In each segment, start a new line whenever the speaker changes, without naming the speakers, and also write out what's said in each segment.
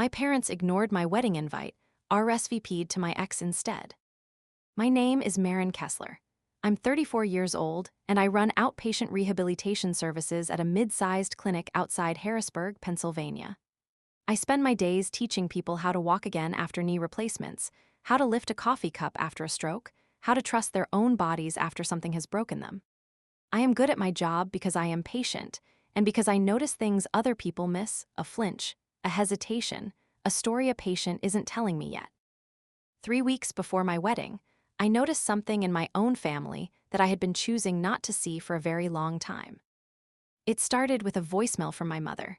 My parents ignored my wedding invite, RSVP'd to my ex instead. My name is Maren Kessler. I'm 34 years old, and I run outpatient rehabilitation services at a mid-sized clinic outside Harrisburg, Pennsylvania. I spend my days teaching people how to walk again after knee replacements, how to lift a coffee cup after a stroke, how to trust their own bodies after something has broken them. I am good at my job because I am patient, and because I notice things other people miss, a flinch, a hesitation, a story a patient isn't telling me yet. 3 weeks before my wedding, I noticed something in my own family that I had been choosing not to see for a very long time. It started with a voicemail from my mother.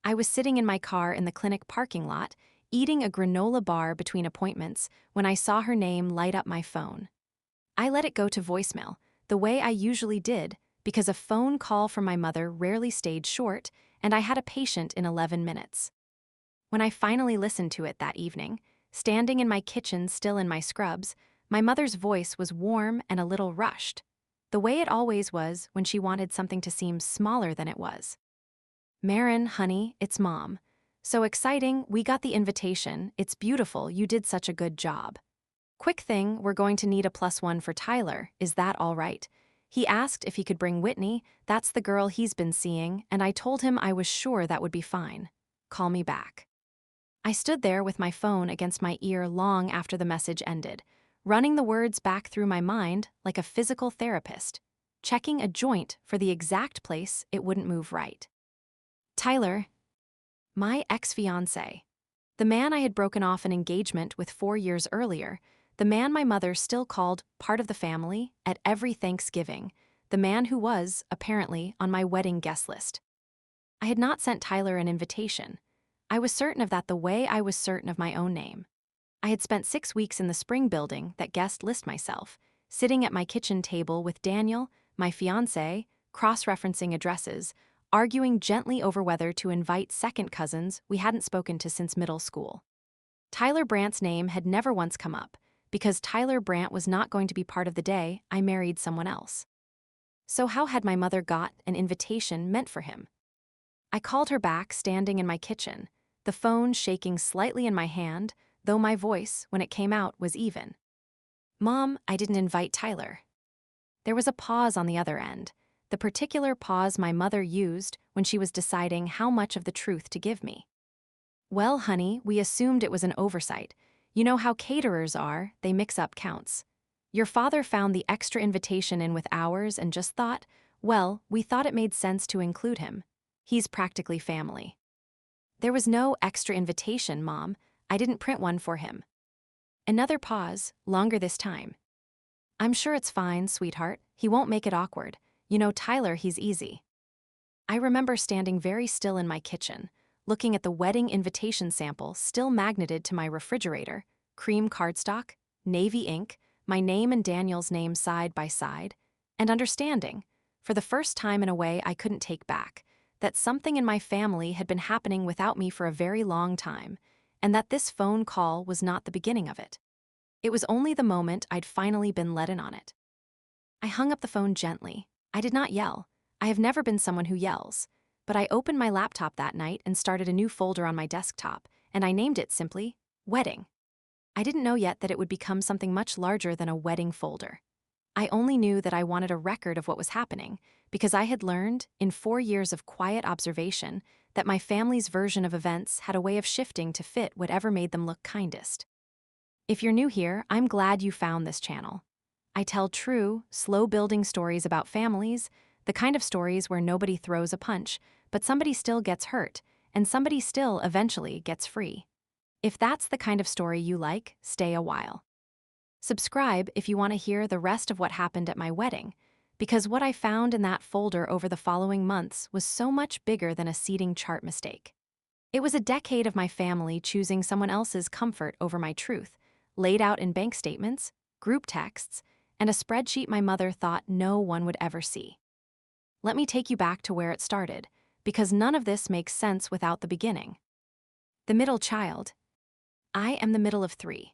I was sitting in my car in the clinic parking lot, eating a granola bar between appointments, when I saw her name light up my phone. I let it go to voicemail, the way I usually did, because a phone call from my mother rarely stayed short, and I had a patient in 11 minutes. When I finally listened to it that evening, standing in my kitchen still in my scrubs, my mother's voice was warm and a little rushed, the way it always was when she wanted something to seem smaller than it was. "Maren, honey, it's Mom. So exciting, we got the invitation, it's beautiful, you did such a good job. Quick thing, we're going to need a +1 for Tyler, is that all right? He asked if he could bring Whitney, that's the girl he's been seeing, and I told him I was sure that would be fine. Call me back." I stood there with my phone against my ear long after the message ended, running the words back through my mind like a physical therapist, checking a joint for the exact place it wouldn't move right. Tyler, my ex-fiancé. The man I had broken off an engagement with 4 years earlier, the man my mother still called part of the family at every Thanksgiving, the man who was, apparently, on my wedding guest list. I had not sent Tyler an invitation. I was certain of that the way I was certain of my own name. I had spent 6 weeks in the spring building that guest list myself, sitting at my kitchen table with Daniel, my fiancé, cross-referencing addresses, arguing gently over whether to invite second cousins we hadn't spoken to since middle school. Tyler Brandt's name had never once come up, because Tyler Brandt was not going to be part of the day I married someone else. So how had my mother got an invitation meant for him? I called her back standing in my kitchen, the phone shaking slightly in my hand, though my voice, when it came out, was even. "Mom, I didn't invite Tyler." There was a pause on the other end, the particular pause my mother used when she was deciding how much of the truth to give me. "Well, honey, we assumed it was an oversight. You know how caterers are, they mix up counts. Your father found the extra invitation in with ours and just thought, well, we thought it made sense to include him. He's practically family." "There was no extra invitation, Mom. I didn't print one for him." Another pause, longer this time. "I'm sure it's fine, sweetheart. He won't make it awkward. You know Tyler, he's easy." I remember standing very still in my kitchen, looking at the wedding invitation sample still magneted to my refrigerator, cream cardstock, navy ink, my name and Daniel's name side by side, and understanding, for the first time in a way I couldn't take back, that something in my family had been happening without me for a very long time, and that this phone call was not the beginning of it. It was only the moment I'd finally been let in on it. I hung up the phone gently. I did not yell. I have never been someone who yells. But I opened my laptop that night and started a new folder on my desktop, and I named it simply, Wedding. I didn't know yet that it would become something much larger than a wedding folder. I only knew that I wanted a record of what was happening, because I had learned, in 4 years of quiet observation, that my family's version of events had a way of shifting to fit whatever made them look kindest. If you're new here, I'm glad you found this channel. I tell true, slow-building stories about families, the kind of stories where nobody throws a punch, but somebody still gets hurt, and somebody still eventually gets free. If that's the kind of story you like, stay a while. Subscribe if you want to hear the rest of what happened at my wedding, because what I found in that folder over the following months was so much bigger than a seating chart mistake. It was a decade of my family choosing someone else's comfort over my truth, laid out in bank statements, group texts, and a spreadsheet my mother thought no one would ever see. Let me take you back to where it started, because none of this makes sense without the beginning. The middle child. I am the middle of 3.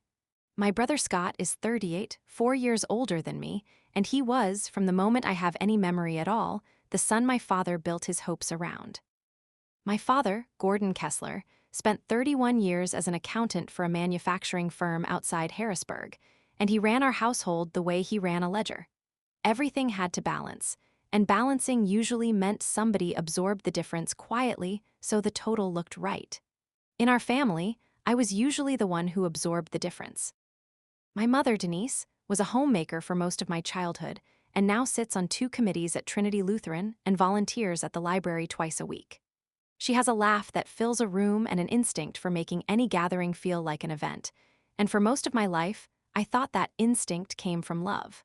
My brother Scott is 38, 4 years older than me, and he was, from the moment I have any memory at all, the son my father built his hopes around. My father, Gordon Kessler, spent 31 years as an accountant for a manufacturing firm outside Harrisburg, and he ran our household the way he ran a ledger. Everything had to balance, and balancing usually meant somebody absorbed the difference quietly so the total looked right. In our family, I was usually the one who absorbed the difference. My mother, Denise, was a homemaker for most of my childhood and now sits on 2 committees at Trinity Lutheran and volunteers at the library twice a week. She has a laugh that fills a room and an instinct for making any gathering feel like an event, and for most of my life, I thought that instinct came from love.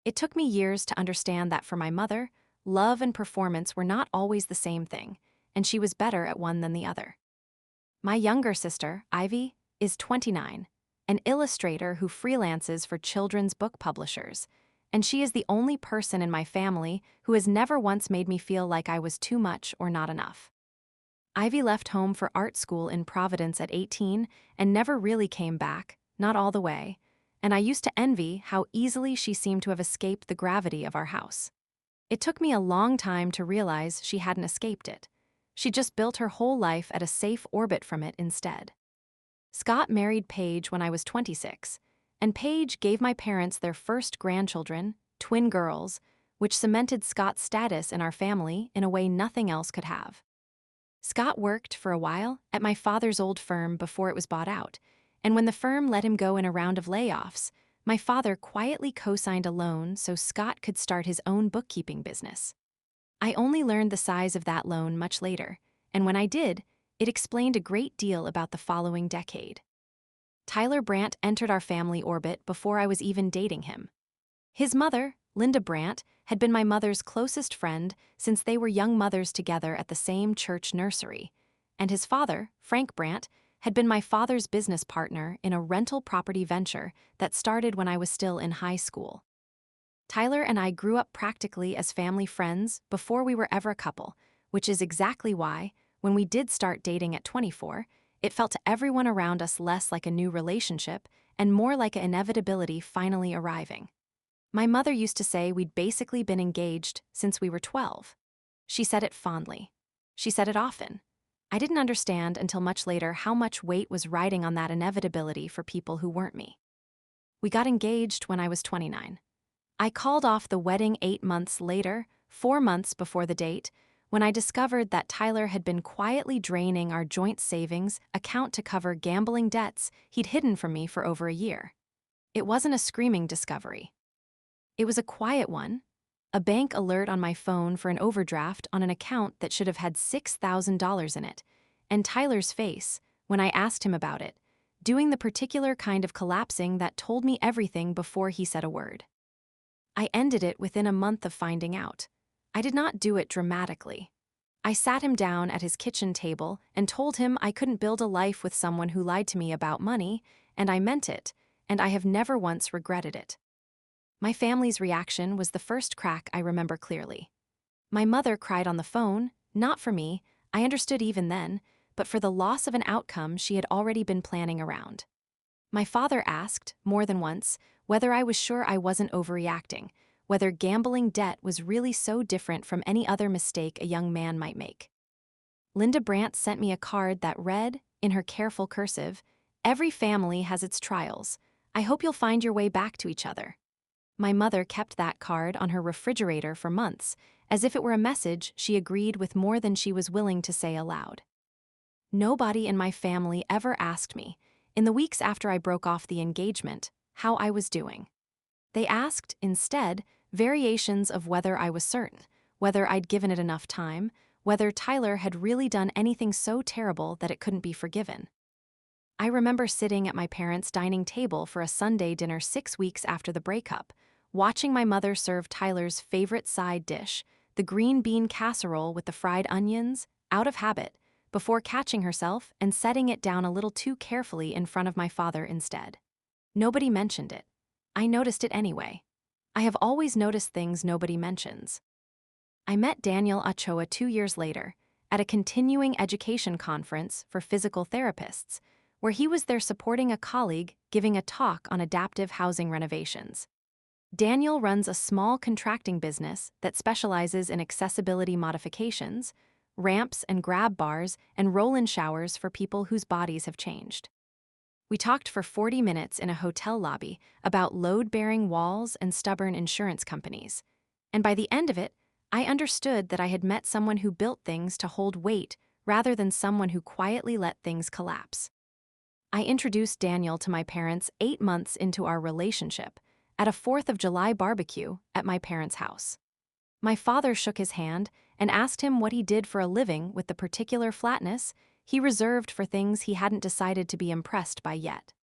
It took me years to understand that for my mother, love and performance were not always the same thing, and she was better at one than the other. My younger sister, Ivy, is 29, an illustrator who freelances for children's book publishers, and she is the only person in my family who has never once made me feel like I was too much or not enough. Ivy left home for art school in Providence at 18 and never really came back, not all the way, and I used to envy how easily she seemed to have escaped the gravity of our house. It took me a long time to realize she hadn't escaped it. She just built her whole life at a safe orbit from it instead. Scott married Paige when I was 26, and Paige gave my parents their first grandchildren, twin girls, which cemented Scott's status in our family in a way nothing else could have. Scott worked for a while at my father's old firm before it was bought out, and when the firm let him go in a round of layoffs, my father quietly co-signed a loan so Scott could start his own bookkeeping business. I only learned the size of that loan much later, and when I did, it explained a great deal about the following decade. Tyler Brandt entered our family orbit before I was even dating him. His mother, Linda Brandt, had been my mother's closest friend since they were young mothers together at the same church nursery, and his father, Frank Brandt, had been my father's business partner in a rental property venture that started when I was still in high school. Tyler and I grew up practically as family friends before we were ever a couple, which is exactly why, when we did start dating at 24, it felt to everyone around us less like a new relationship and more like an inevitability finally arriving. My mother used to say we'd basically been engaged since we were 12. She said it fondly. She said it often. I didn't understand until much later how much weight was riding on that inevitability for people who weren't me. We got engaged when I was 29. I called off the wedding 8 months later, 4 months before the date, when I discovered that Tyler had been quietly draining our joint savings account to cover gambling debts he'd hidden from me for over a year. It wasn't a screaming discovery. It was a quiet one, a bank alert on my phone for an overdraft on an account that should have had $6,000 in it, and Tyler's face, when I asked him about it, doing the particular kind of collapsing that told me everything before he said a word. I ended it within a month of finding out. I did not do it dramatically. I sat him down at his kitchen table and told him I couldn't build a life with someone who lied to me about money, and I meant it, and I have never once regretted it. My family's reaction was the first crack I remember clearly. My mother cried on the phone, not for me, I understood even then, but for the loss of an outcome she had already been planning around. My father asked, more than once, whether I was sure I wasn't overreacting, whether gambling debt was really so different from any other mistake a young man might make. Linda Brandt sent me a card that read, in her careful cursive, "Every family has its trials. I hope you'll find your way back to each other." My mother kept that card on her refrigerator for months, as if it were a message she agreed with more than she was willing to say aloud. Nobody in my family ever asked me, in the weeks after I broke off the engagement, how I was doing. They asked, instead, variations of whether I was certain, whether I'd given it enough time, whether Tyler had really done anything so terrible that it couldn't be forgiven. I remember sitting at my parents' dining table for a Sunday dinner 6 weeks after the breakup, watching my mother serve Tyler's favorite side dish, the green bean casserole with the fried onions, out of habit, before catching herself and setting it down a little too carefully in front of my father instead. Nobody mentioned it. I noticed it anyway. I have always noticed things nobody mentions. I met Daniel Ochoa 2 years later, at a continuing education conference for physical therapists, where he was there supporting a colleague giving a talk on adaptive housing renovations. Daniel runs a small contracting business that specializes in accessibility modifications, ramps and grab bars, and roll-in showers for people whose bodies have changed. We talked for 40 minutes in a hotel lobby about load-bearing walls and stubborn insurance companies. And by the end of it, I understood that I had met someone who built things to hold weight rather than someone who quietly let things collapse. I introduced Daniel to my parents 8 months into our relationship at a 4th of July barbecue at my parents' house. My father shook his hand and asked him what he did for a living with the particular flatness he reserved for things he hadn't decided to be impressed by yet.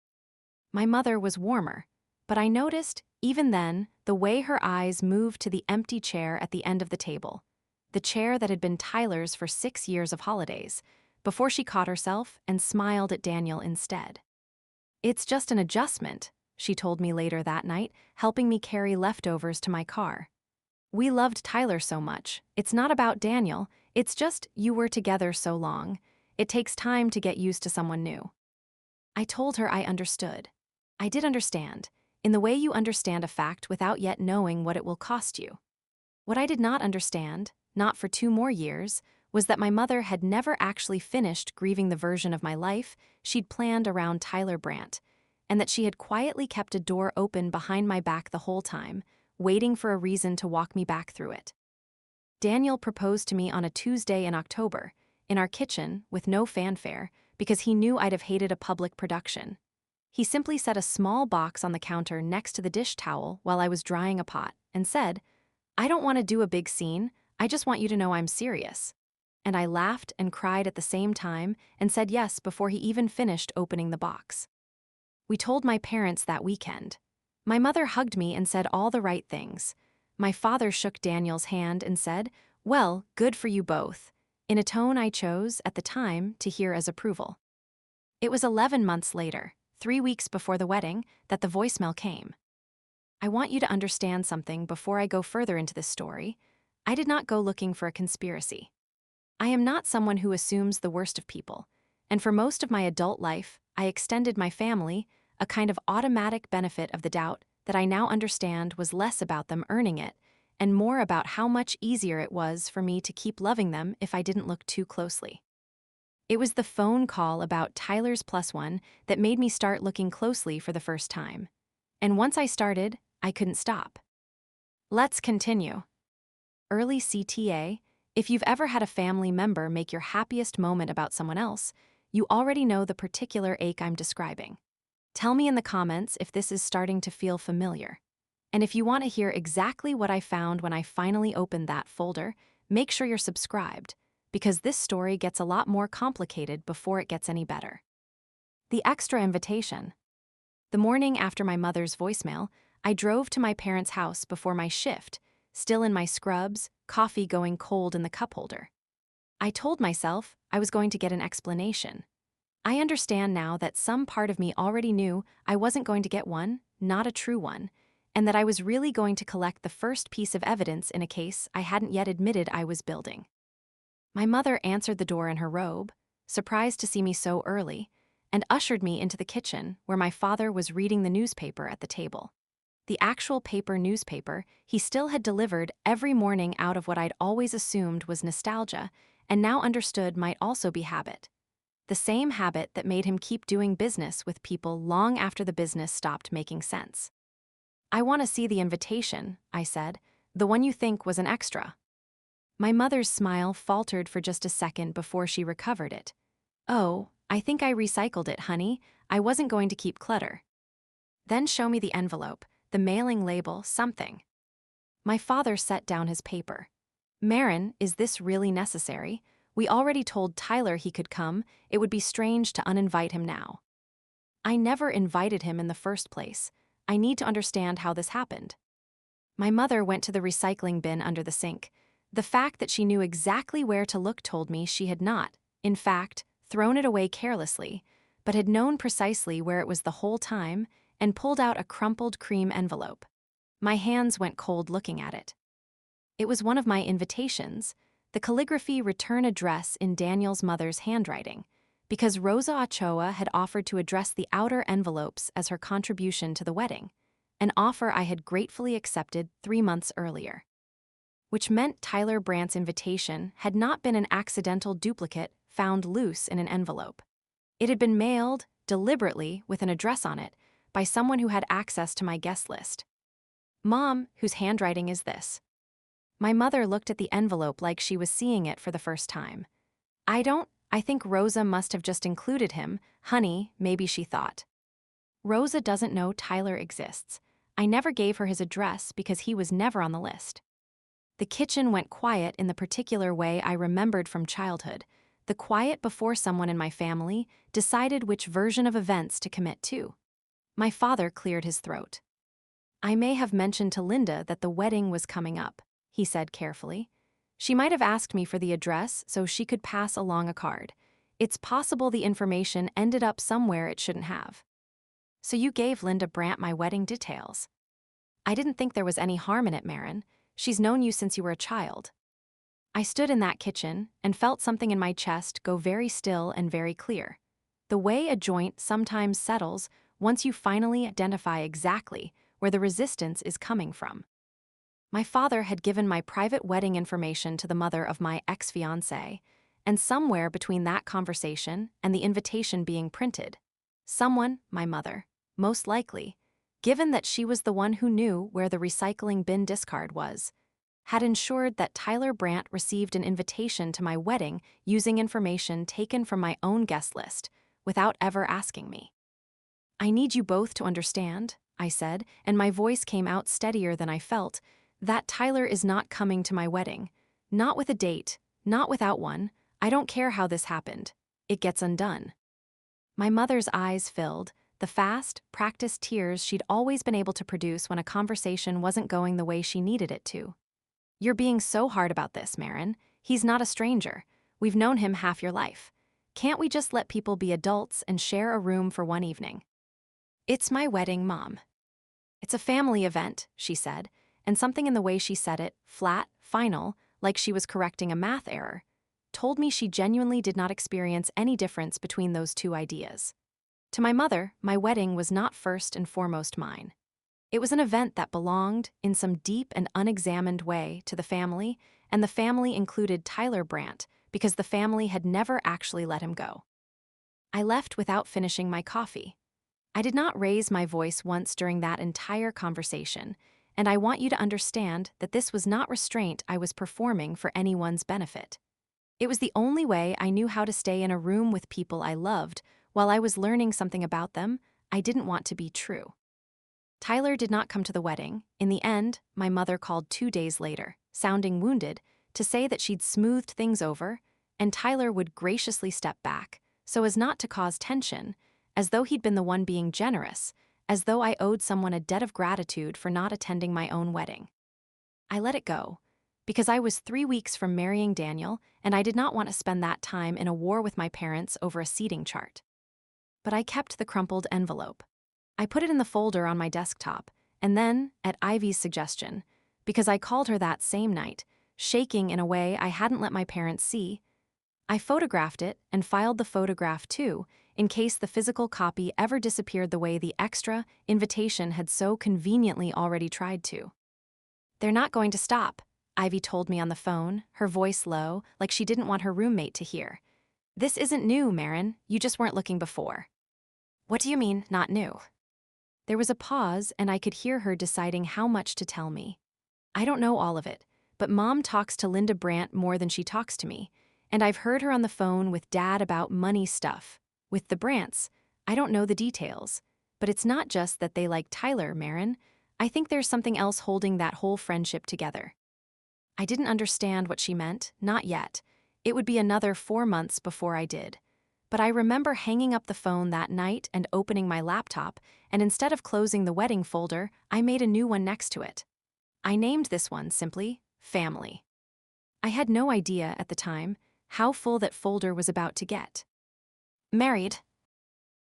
My mother was warmer, but I noticed, even then, the way her eyes moved to the empty chair at the end of the table, the chair that had been Tyler's for 6 years of holidays, before she caught herself and smiled at Daniel instead. "It's just an adjustment," she told me later that night, helping me carry leftovers to my car. "We loved Tyler so much. It's not about Daniel, it's just you were together so long. It takes time to get used to someone new." I told her I understood. I did understand, in the way you understand a fact without yet knowing what it will cost you. What I did not understand, not for 2 more years, was that my mother had never actually finished grieving the version of my life she'd planned around Tyler Brandt, and that she had quietly kept a door open behind my back the whole time, waiting for a reason to walk me back through it. Daniel proposed to me on a Tuesday in October, in our kitchen, with no fanfare, because he knew I'd have hated a public production. He simply set a small box on the counter next to the dish towel while I was drying a pot, and said, "I don't want to do a big scene, I just want you to know I'm serious." And I laughed and cried at the same time and said yes before he even finished opening the box. We told my parents that weekend. My mother hugged me and said all the right things. My father shook Daniel's hand and said, "Well, good for you both," in a tone I chose, at the time, to hear as approval. It was 11 months later, 3 weeks before the wedding, that the voicemail came. I want you to understand something before I go further into this story. I did not go looking for a conspiracy. I am not someone who assumes the worst of people, and for most of my adult life, I extended my family a kind of automatic benefit of the doubt that I now understand was less about them earning it and more about how much easier it was for me to keep loving them if I didn't look too closely. It was the phone call about Tyler's Plus One that made me start looking closely for the first time. And once I started, I couldn't stop. Let's continue. Early CTA. If you've ever had a family member make your happiest moment about someone else, you already know the particular ache I'm describing. Tell me in the comments if this is starting to feel familiar. And if you want to hear exactly what I found when I finally opened that folder, make sure you're subscribed, because this story gets a lot more complicated before it gets any better. The extra invitation. The morning after my mother's voicemail, I drove to my parents' house before my shift, still in my scrubs, coffee going cold in the cup holder. I told myself I was going to get an explanation. I understand now that some part of me already knew I wasn't going to get one, not a true one, and that I was really going to collect the first piece of evidence in a case I hadn't yet admitted I was building. My mother answered the door in her robe, surprised to see me so early, and ushered me into the kitchen where my father was reading the newspaper at the table. The actual paper newspaper he still had delivered every morning out of what I'd always assumed was nostalgia and now understood might also be habit. The same habit that made him keep doing business with people long after the business stopped making sense. "I want to see the invitation," I said, "the one you think was an extra." My mother's smile faltered for just a second before she recovered it. "Oh, I think I recycled it, honey. I wasn't going to keep clutter." "Then show me the envelope, the mailing label, something." My father set down his paper. "Marin, is this really necessary? We already told Tyler he could come. It would be strange to uninvite him now." "I never invited him in the first place. I need to understand how this happened." My mother went to the recycling bin under the sink. The fact that she knew exactly where to look told me she had not, in fact, thrown it away carelessly, but had known precisely where it was the whole time and pulled out a crumpled cream envelope. My hands went cold looking at it. It was one of my invitations, the calligraphy return address in Daniel's mother's handwriting, because Rosa Ochoa had offered to address the outer envelopes as her contribution to the wedding, an offer I had gratefully accepted 3 months earlier. which meant Tyler Brandt's invitation had not been an accidental duplicate found loose in an envelope. It had been mailed, deliberately, with an address on it, by someone who had access to my guest list. Mom, whose handwriting is this? My mother looked at the envelope like she was seeing it for the first time. I think Rosa must have just included him. Honey, maybe she thought. Rosa doesn't know Tyler exists. I never gave her his address because he was never on the list. The kitchen went quiet in the particular way I remembered from childhood, the quiet before someone in my family decided which version of events to commit to. My father cleared his throat. I may have mentioned to Linda that the wedding was coming up, he said carefully. She might have asked me for the address so she could pass along a card. It's possible the information ended up somewhere it shouldn't have. So you gave Linda Brandt my wedding details. I didn't think there was any harm in it, Marin. She's known you since you were a child. I stood in that kitchen and felt something in my chest go very still and very clear. The way a joint sometimes settles once you finally identify exactly where the resistance is coming from. My father had given my private wedding information to the mother of my ex-fiancé, and somewhere between that conversation and the invitation being printed, someone, my mother, most likely, given that she was the one who knew where the recycling bin discard was, had ensured that Tyler Brandt received an invitation to my wedding using information taken from my own guest list, without ever asking me. I need you both to understand, I said, and my voice came out steadier than I felt, that Tyler is not coming to my wedding. Not with a date, not without one. I don't care how this happened. It gets undone. My mother's eyes filled, the fast, practiced tears she'd always been able to produce when a conversation wasn't going the way she needed it to. You're being so hard about this, Marin. He's not a stranger. We've known him half your life. Can't we just let people be adults and share a room for one evening? It's my wedding, Mom. It's a family event, she said, and something in the way she said it, flat, final, like she was correcting a math error, told me she genuinely did not experience any difference between those two ideas. To my mother, my wedding was not first and foremost mine. It was an event that belonged, in some deep and unexamined way, to the family, and the family included Tyler Brandt because the family had never actually let him go. I left without finishing my coffee. I did not raise my voice once during that entire conversation, and I want you to understand that this was not restraint I was performing for anyone's benefit. It was the only way I knew how to stay in a room with people I loved while I was learning something about them I didn't want to be true. Tyler did not come to the wedding. In the end, my mother called 2 days later, sounding wounded, to say that she'd smoothed things over, and Tyler would graciously step back, so as not to cause tension, as though he'd been the one being generous, as though I owed someone a debt of gratitude for not attending my own wedding. I let it go, because I was 3 weeks from marrying Daniel, and I did not want to spend that time in a war with my parents over a seating chart. But I kept the crumpled envelope. I put it in the folder on my desktop, and then, at Ivy's suggestion, because I called her that same night, shaking in a way I hadn't let my parents see, I photographed it and filed the photograph too, in case the physical copy ever disappeared the way the extra invitation had so conveniently already tried to. They're not going to stop, Ivy told me on the phone, her voice low, like she didn't want her roommate to hear. This isn't new, Marin. You just weren't looking before. What do you mean, not new? There was a pause, and I could hear her deciding how much to tell me. I don't know all of it, but Mom talks to Linda Brandt more than she talks to me, and I've heard her on the phone with Dad about money stuff. With the Brandts, I don't know the details, but it's not just that they like Tyler, Marin. I think there's something else holding that whole friendship together. I didn't understand what she meant, not yet. It would be another 4 months before I did. But I remember hanging up the phone that night and opening my laptop, and instead of closing the wedding folder, I made a new one next to it. I named this one simply Family. I had no idea at the time how full that folder was about to get. Married.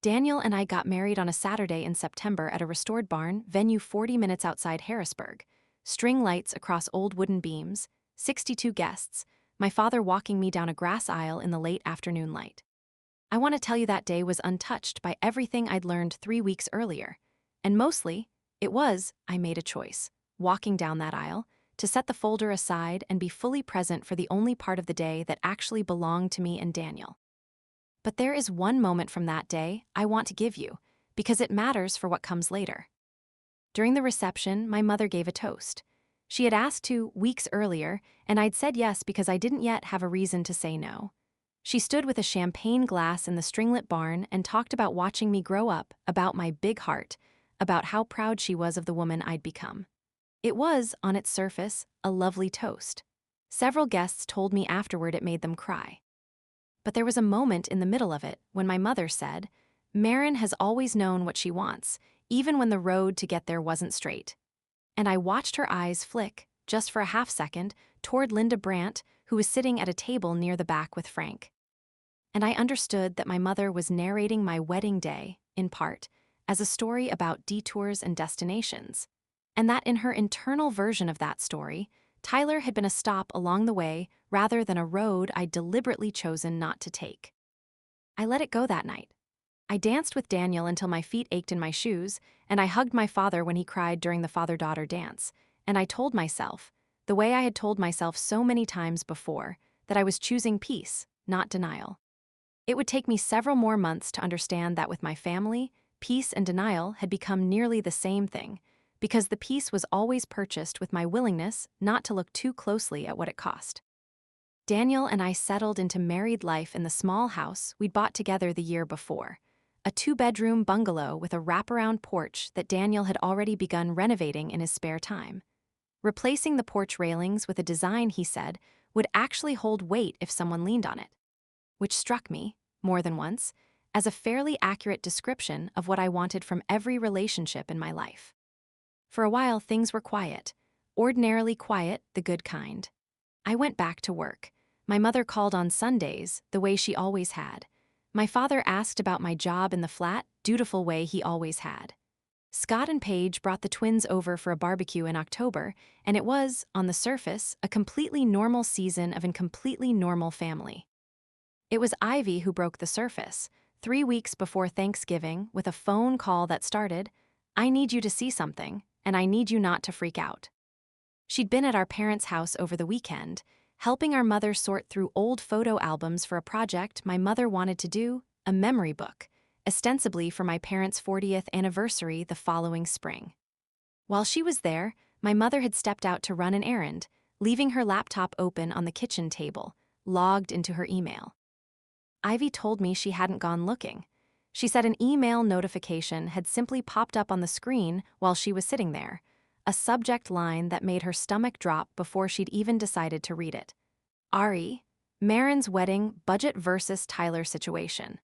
Daniel and I got married on a Saturday in September at a restored barn venue 40 minutes outside Harrisburg. String lights across old wooden beams, 62 guests, my father walking me down a grass aisle in the late afternoon light. I want to tell you that day was untouched by everything I'd learned 3 weeks earlier. And mostly, it was, I made a choice, walking down that aisle, to set the folder aside and be fully present for the only part of the day that actually belonged to me and Daniel. But there is one moment from that day I want to give you, because it matters for what comes later. During the reception, my mother gave a toast. She had asked to weeks earlier, and I'd said yes because I didn't yet have a reason to say no. She stood with a champagne glass in the stringlit barn and talked about watching me grow up, about my big heart, about how proud she was of the woman I'd become. It was, on its surface, a lovely toast. Several guests told me afterward it made them cry. But there was a moment in the middle of it when my mother said, "Marin has always known what she wants, even when the road to get there wasn't straight." And I watched her eyes flick, just for a half second, toward Linda Brandt, who was sitting at a table near the back with Frank. And I understood that my mother was narrating my wedding day, in part, as a story about detours and destinations, and that in her internal version of that story, Tyler had been a stop along the way rather than a road I'd deliberately chosen not to take. I let it go that night. I danced with Daniel until my feet ached in my shoes, and I hugged my father when he cried during the father-daughter dance, and I told myself, the way I had told myself so many times before, that I was choosing peace, not denial. It would take me several more months to understand that with my family, peace and denial had become nearly the same thing, because the peace was always purchased with my willingness not to look too closely at what it cost. Daniel and I settled into married life in the small house we'd bought together the year before, a 2-bedroom bungalow with a wraparound porch that Daniel had already begun renovating in his spare time. Replacing the porch railings with a design he said would actually hold weight if someone leaned on it, which struck me, more than once, as a fairly accurate description of what I wanted from every relationship in my life. For a while, things were quiet, ordinarily quiet, the good kind. I went back to work. My mother called on Sundays, the way she always had. My father asked about my job in the flat, dutiful way he always had. Scott and Paige brought the twins over for a barbecue in October, and it was, on the surface, a completely normal season of a completely normal family. It was Ivy who broke the surface, 3 weeks before Thanksgiving, with a phone call that started, "I need you to see something, and I need you not to freak out." She'd been at our parents' house over the weekend, helping our mother sort through old photo albums for a project my mother wanted to do, a memory book, ostensibly for my parents' 40th anniversary the following spring. While she was there, my mother had stepped out to run an errand, leaving her laptop open on the kitchen table, logged into her email. Ivy told me she hadn't gone looking. She said an email notification had simply popped up on the screen while she was sitting there, a subject line that made her stomach drop before she'd even decided to read it. Ari, Marin's wedding budget versus Tyler situation.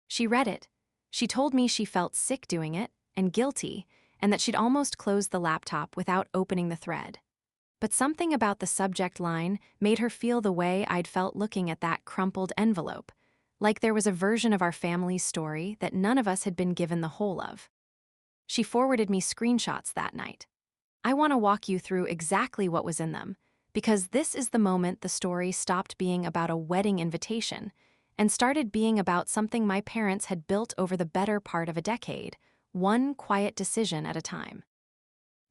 She read it. She told me she felt sick doing it, and guilty, and that she'd almost closed the laptop without opening the thread. But something about the subject line made her feel the way I'd felt looking at that crumpled envelope, like there was a version of our family's story that none of us had been given the whole of. She forwarded me screenshots that night. I want to walk you through exactly what was in them, because this is the moment the story stopped being about a wedding invitation and started being about something my parents had built over the better part of a decade, one quiet decision at a time.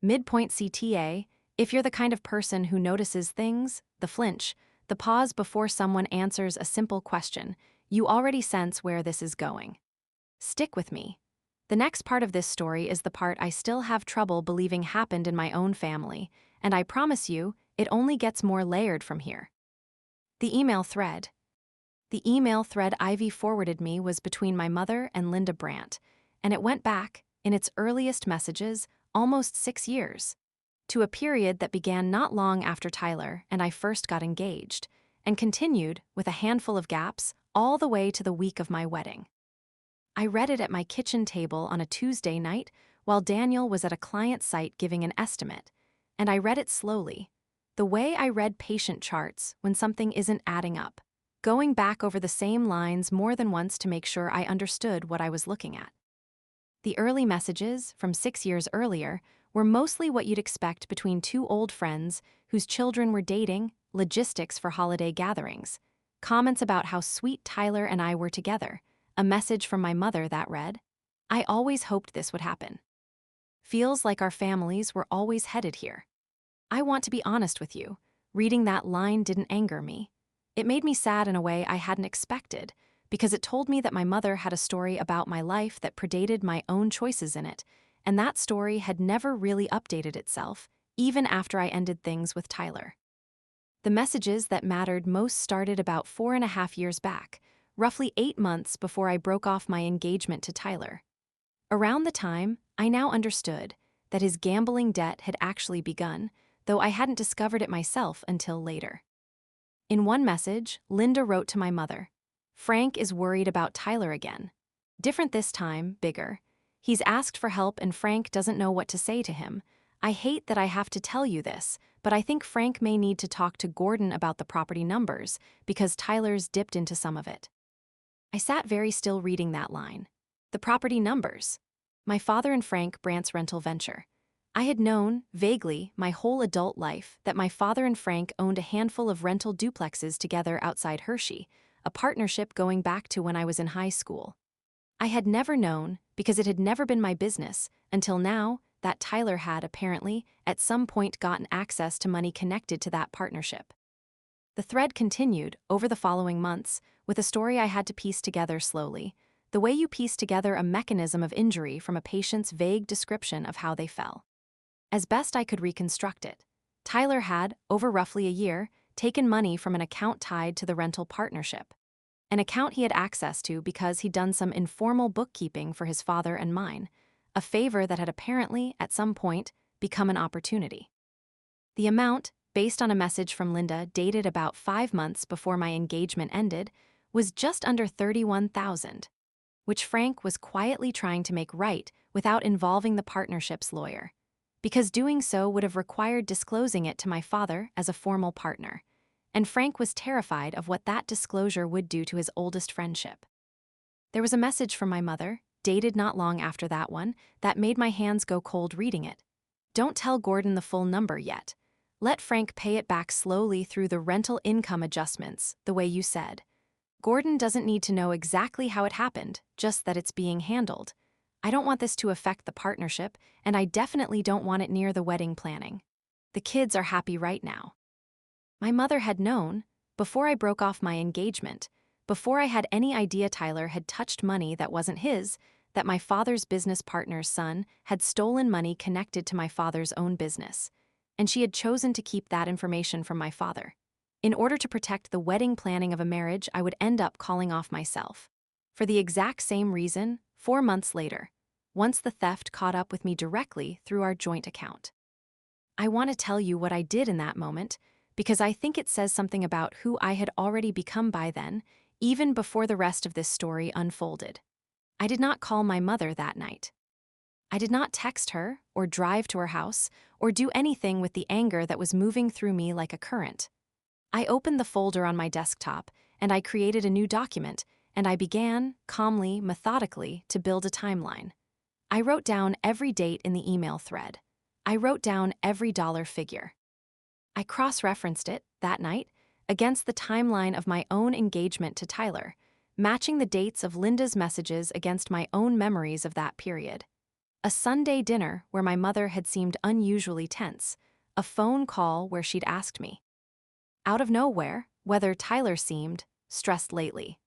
Midpoint CTA, if you're the kind of person who notices things, the flinch, the pause before someone answers a simple question, you already sense where this is going. Stick with me. The next part of this story is the part I still have trouble believing happened in my own family, and I promise you, it only gets more layered from here. The email thread. The email thread Ivy forwarded me was between my mother and Linda Brandt, and it went back, in its earliest messages, almost 6 years, to a period that began not long after Tyler and I first got engaged, and continued, with a handful of gaps, all the way to the week of my wedding. I read it at my kitchen table on a Tuesday night while Daniel was at a client site giving an estimate, and I read it slowly, the way I read patient charts when something isn't adding up, going back over the same lines more than once to make sure I understood what I was looking at. The early messages, from 6 years earlier, were mostly what you'd expect between two old friends whose children were dating, logistics for holiday gatherings, comments about how sweet Tyler and I were together, a message from my mother that read, "I always hoped this would happen. Feels like our families were always headed here." I want to be honest with you. Reading that line didn't anger me. It made me sad in a way I hadn't expected, because it told me that my mother had a story about my life that predated my own choices in it, and that story had never really updated itself, even after I ended things with Tyler. The messages that mattered most started about 4.5 years back, roughly 8 months before I broke off my engagement to Tyler. Around the time, I now understood that his gambling debt had actually begun, though I hadn't discovered it myself until later. In one message, Linda wrote to my mother, "Frank is worried about Tyler again. Different this time, bigger. He's asked for help and Frank doesn't know what to say to him. I hate that I have to tell you this, but I think Frank may need to talk to Gordon about the property numbers because Tyler's dipped into some of it." I sat very still reading that line. The property numbers. My father and Frank Brandt's rental venture. I had known, vaguely, my whole adult life that my father and Frank owned a handful of rental duplexes together outside Hershey, a partnership going back to when I was in high school. I had never known, because it had never been my business, until now, that Tyler had apparently, at some point, gotten access to money connected to that partnership. The thread continued, over the following months, with a story I had to piece together slowly, the way you piece together a mechanism of injury from a patient's vague description of how they fell. As best I could reconstruct it, Tyler had, over roughly a year, taken money from an account tied to the rental partnership. An account he had access to because he'd done some informal bookkeeping for his father and mine, a favor that had apparently, at some point, become an opportunity. The amount, based on a message from Linda dated about 5 months before my engagement ended, was just under $31,000, which Frank was quietly trying to make right without involving the partnership's lawyer, because doing so would have required disclosing it to my father as a formal partner, and Frank was terrified of what that disclosure would do to his oldest friendship. There was a message from my mother, dated not long after that one, that made my hands go cold reading it. "Don't tell Gordon the full number yet. Let Frank pay it back slowly through the rental income adjustments, the way you said. Gordon doesn't need to know exactly how it happened, just that it's being handled. I don't want this to affect the partnership, and I definitely don't want it near the wedding planning. The kids are happy right now." My mother had known, before I broke off my engagement, before I had any idea Tyler had touched money that wasn't his, that my father's business partner's son had stolen money connected to my father's own business, and she had chosen to keep that information from my father, in order to protect the wedding planning of a marriage I would end up calling off myself. For the exact same reason, 4 months later, once the theft caught up with me directly through our joint account. I want to tell you what I did in that moment, because I think it says something about who I had already become by then, even before the rest of this story unfolded. I did not call my mother that night. I did not text her, or drive to her house, or do anything with the anger that was moving through me like a current. I opened the folder on my desktop, and I created a new document, and I began, calmly, methodically, to build a timeline. I wrote down every date in the email thread. I wrote down every dollar figure. I cross-referenced it, that night, against the timeline of my own engagement to Tyler, matching the dates of Linda's messages against my own memories of that period. A Sunday dinner where my mother had seemed unusually tense, a phone call where she'd asked me, out of nowhere, whether Tyler seemed stressed lately.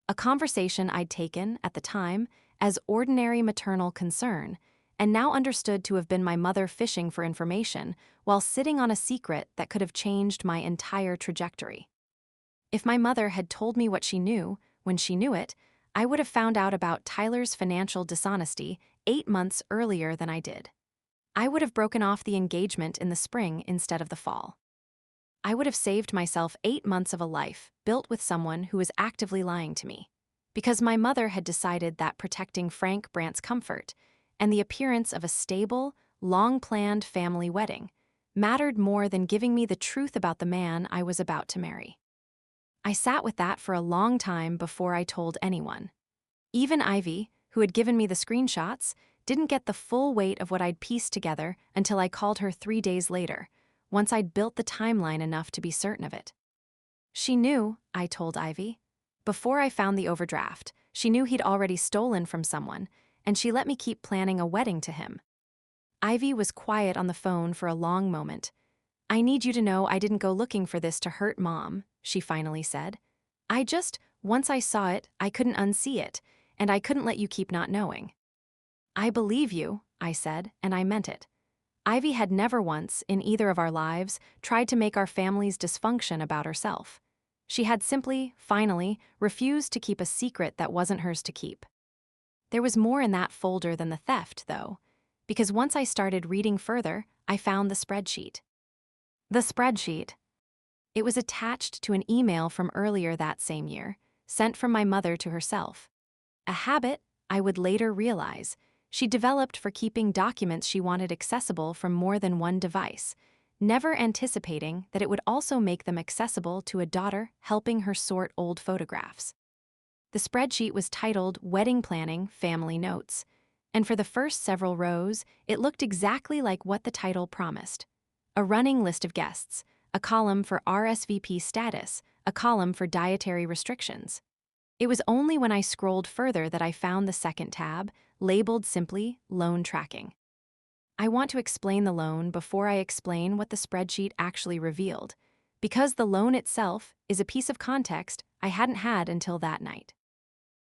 A conversation I'd taken, at the time, as ordinary maternal concern, and now understood to have been my mother fishing for information while sitting on a secret that could have changed my entire trajectory. If my mother had told me what she knew, when she knew it, I would have found out about Tyler's financial dishonesty 8 months earlier than I did. I would have broken off the engagement in the spring instead of the fall. I would have saved myself 8 months of a life built with someone who was actively lying to me, because my mother had decided that protecting Frank Brandt's comfort and the appearance of a stable, long-planned family wedding mattered more than giving me the truth about the man I was about to marry. I sat with that for a long time before I told anyone. Even Ivy, who had given me the screenshots, didn't get the full weight of what I'd pieced together until I called her 3 days later, once I'd built the timeline enough to be certain of it. She knew, I told Ivy. Before I found the overdraft, she knew he'd already stolen from someone, and she let me keep planning a wedding to him. Ivy was quiet on the phone for a long moment. I need you to know I didn't go looking for this to hurt Mom, she finally said. Once I saw it, I couldn't unsee it, and I couldn't let you keep not knowing. I believe you, I said, and I meant it. Ivy had never once, in either of our lives, tried to make our family's dysfunction about herself. She had simply, finally, refused to keep a secret that wasn't hers to keep. There was more in that folder than the theft, though, because once I started reading further, I found the spreadsheet. The spreadsheet. It was attached to an email from earlier that same year, sent from my mother to herself. A habit, I would later realize, she developed for keeping documents she wanted accessible from more than one device, never anticipating that it would also make them accessible to a daughter helping her sort old photographs. The spreadsheet was titled Wedding Planning Family Notes, and for the first several rows, it looked exactly like what the title promised. A running list of guests, a column for RSVP status, a column for dietary restrictions. It was only when I scrolled further that I found the second tab, labeled simply Loan Tracking. I want to explain the loan before I explain what the spreadsheet actually revealed, because the loan itself is a piece of context I hadn't had until that night.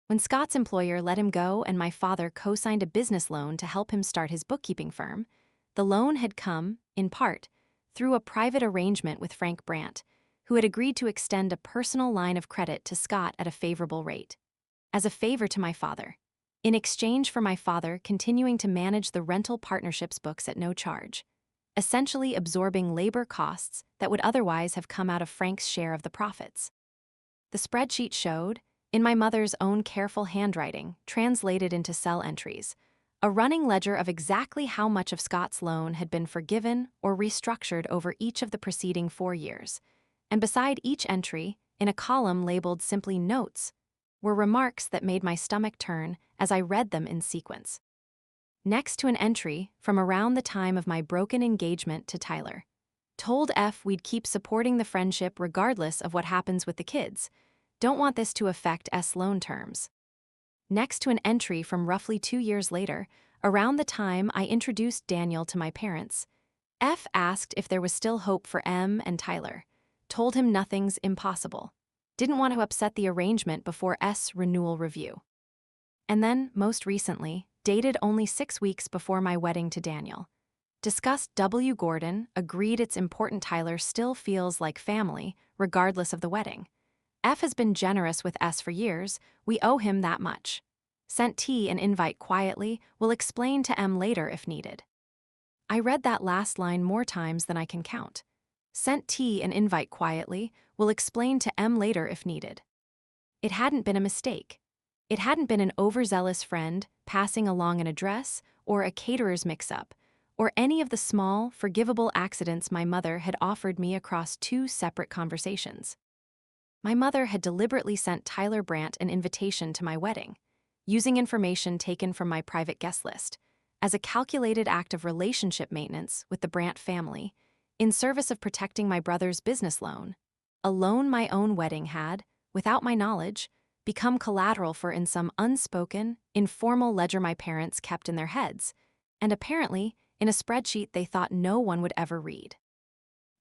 When Scott's employer let him go and my father co-signed a business loan to help him start his bookkeeping firm, the loan had come, in part, through a private arrangement with Frank Brandt, who had agreed to extend a personal line of credit to Scott at a favorable rate, as a favor to my father, in exchange for my father continuing to manage the rental partnership's books at no charge, essentially absorbing labor costs that would otherwise have come out of Frank's share of the profits. The spreadsheet showed, in my mother's own careful handwriting, translated into cell entries, a running ledger of exactly how much of Scott's loan had been forgiven or restructured over each of the preceding 4 years, and beside each entry, in a column labeled simply Notes, were remarks that made my stomach turn as I read them in sequence. Next to an entry from around the time of my broken engagement to Tyler. Told F we'd keep supporting the friendship regardless of what happens with the kids. Don't want this to affect S loan terms. Next to an entry from roughly 2 years later, around the time I introduced Daniel to my parents, F asked if there was still hope for M and Tyler. Told him nothing's impossible. Didn't want to upset the arrangement before S renewal review. And then, most recently, dated only 6 weeks before my wedding to Daniel. Discussed W. Gordon, agreed it's important Tyler still feels like family, regardless of the wedding. F has been generous with S for years, we owe him that much. Sent T an invite quietly, will explain to M later if needed. I read that last line more times than I can count. Sent T an invite quietly, will explain to M later if needed. It hadn't been a mistake. It hadn't been an overzealous friend passing along an address or a caterer's mix-up, or any of the small, forgivable accidents my mother had offered me across 2 separate conversations. My mother had deliberately sent Tyler Brandt an invitation to my wedding, using information taken from my private guest list, as a calculated act of relationship maintenance with the Brandt family, in service of protecting my brother's business loan, a loan my own wedding had, without my knowledge, become collateral for in some unspoken, informal ledger my parents kept in their heads, and apparently in a spreadsheet they thought no one would ever read.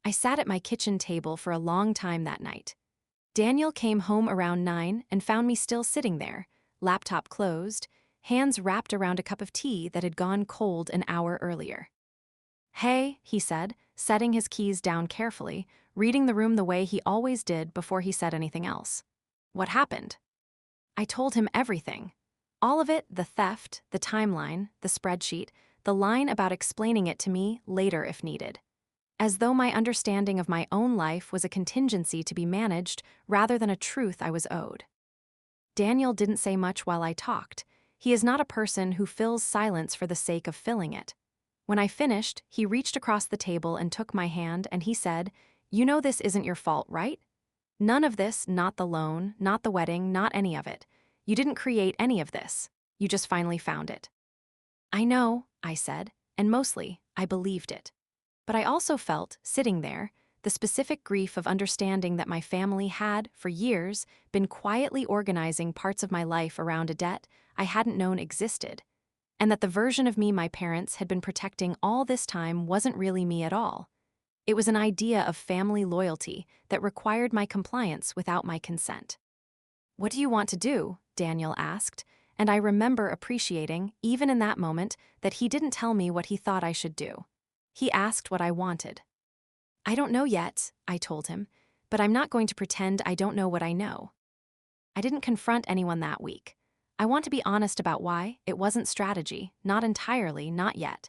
I sat at my kitchen table for a long time that night. Daniel came home around 9 and found me still sitting there, laptop closed, hands wrapped around a cup of tea that had gone cold an hour earlier. Hey, he said, setting his keys down carefully, reading the room the way he always did before he said anything else. What happened? I told him everything. All of it, the theft, the timeline, the spreadsheet, the line about explaining it to me later if needed. As though my understanding of my own life was a contingency to be managed rather than a truth I was owed. Daniel didn't say much while I talked. He is not a person who fills silence for the sake of filling it. When I finished, he reached across the table and took my hand and he said, "You know this isn't your fault, right? None of this, not the loan, not the wedding, not any of it. You didn't create any of this. You just finally found it." I know, I said, and mostly, I believed it. But I also felt, sitting there, the specific grief of understanding that my family had, for years, been quietly organizing parts of my life around a debt I hadn't known existed, and that the version of me my parents had been protecting all this time wasn't really me at all. It was an idea of family loyalty that required my compliance without my consent. "What do you want to do?" Daniel asked, and I remember appreciating, even in that moment, that he didn't tell me what he thought I should do. He asked what I wanted. "I don't know yet," I told him, "but I'm not going to pretend I don't know what I know." I didn't confront anyone that week. I want to be honest about why. It wasn't strategy, not entirely, not yet.